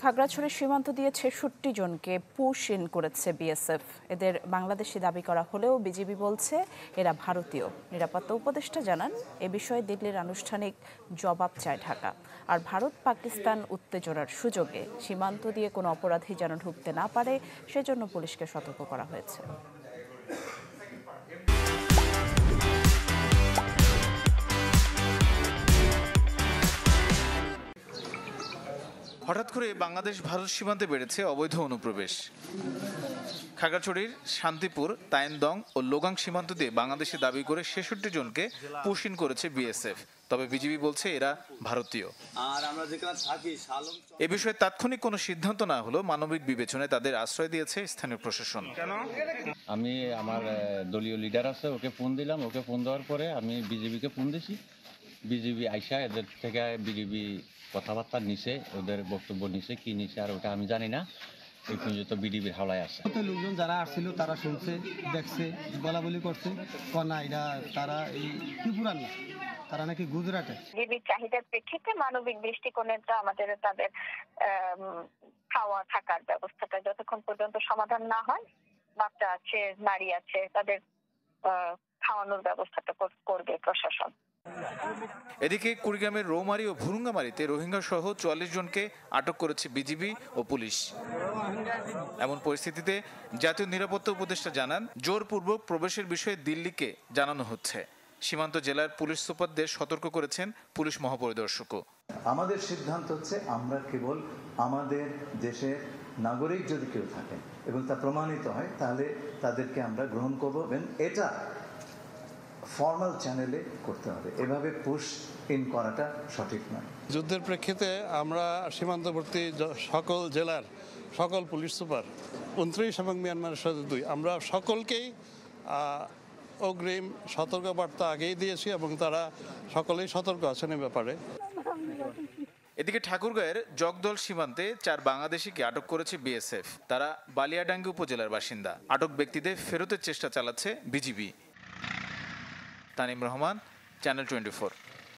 খাগড়াছড়ির সীমান্ত দিয়ে ৬৬ জনকে পুশ ইন করেছে বিএসএফ। এদের বাংলাদেশি দাবি করা হলেও বিজিবি বলছে এরা ভারতীয়। নিরাপত্তা উপদেষ্টা জানান, এ বিষয়ে দিল্লির আনুষ্ঠানিক জবাব চায় ঢাকা। আর ভারত পাকিস্তান উত্তেজনার সুযোগে সীমান্ত দিয়ে কোনো অপরাধী যেন ঢুকতে না পারে, সেজন্য পুলিশকে সতর্ক করা হয়েছে। হঠাৎ করে বাংলাদেশ ভারত সীমান্তে বেড়েছে অবৈধ অনুপ্রবেশ। খাগড়াছড়ির শান্তিপুর, তায়েনদং ও লোগাং সীমান্ত দিয়ে বাংলাদেশে দাবি করে ৬৬ জনকে পুশ ইন করেছে বিএসএফ। তবে বিজিবি বলছে এরা ভারতীয়। এ বিষয়ে তাৎক্ষণিক কোনো সিদ্ধান্ত না হলেও মানবিক বিবেচনায় তাদের আশ্রয় দিয়েছে স্থানীয় প্রশাসন। আমি আমার দলীয় লিডার আছে, ওকে ফোন দিলাম। ওকে ফোন দেওয়ার পরে আমি বিজিবিকে ফোন দিছি। বিজিবি আইসা এদের থেকে বিজিবি কথাবার্তা নিছে, ওদের বক্তব্য নিছে, কি নিছে আর ওটা আমি জানি না। এই পর্যন্ত বিজিবির হাওলায় আছে। লোকজন যারা আসছিল তারা শুনছে, দেখছে, বলা বলি করছে, না এটা তারা এই ত্রিপুরার না, তারা নাকি গুজরাটে। বিজিবির চাহিদার প্রেক্ষিতে মানবিক দৃষ্টিকোণে তো আমাদের তাদের খাওয়া থাকার ব্যবস্থাটা যতক্ষণ পর্যন্ত সমাধান না হয়, বাচ্চা আছে, নারী আছে, তাদের খাওয়ানোর ব্যবস্থাটা করবে প্রশাসন। এদিকে কুড়িগ্রামের রৌমারী ও ভুরুঙ্গামারীতে রোহিঙ্গা সহ ৪৪ জনকে আটক করেছে বিজিবি ও পুলিশ। এমন পরিস্থিতিতে জাতীয় নিরাপত্তা উপদেষ্টা জানান, জোরপূর্বক প্রবেশের বিষয়ে দিল্লিকে জানানো হচ্ছে। সীমান্ত জেলার পুলিশ সুপারদের সতর্ক করেছেন পুলিশ মহাপরিদর্শকও। আমাদের সিদ্ধান্ত হচ্ছে, আমরা কেবল আমাদের দেশের নাগরিক যদি কেউ থাকেন এবং তা প্রমাণিত হয়, তাহলে তাদেরকে আমরা গ্রহণ করব এবং এটা ফর্মাল চ্যানেলে করতে হবে। এভাবে পুশ ইন করাটা সঠিক নয়। যুদ্ধের প্রেক্ষিতে আমরা সীমান্তবর্তী সকল জেলার সকল পুলিশ সুপার ২৯ এবং মিয়ানমারের সাথে ২, আমরা সকলকেই অগ্রিম সতর্কবার্তা আগেই দিয়েছি এবং তারা সকলেই সতর্ক আছেন এ ব্যাপারে। এদিকে ঠাকুরগাঁয়ের জগদল সীমান্তে ৪ বাংলাদেশিকে আটক করেছে বিএসএফ। তারা বালিয়াডাঙ্গি উপজেলার বাসিন্দা। আটক ব্যক্তিদের ফেরতের চেষ্টা চালাচ্ছে বিজিবি। তানিম রহমান, চ্যানেল 24।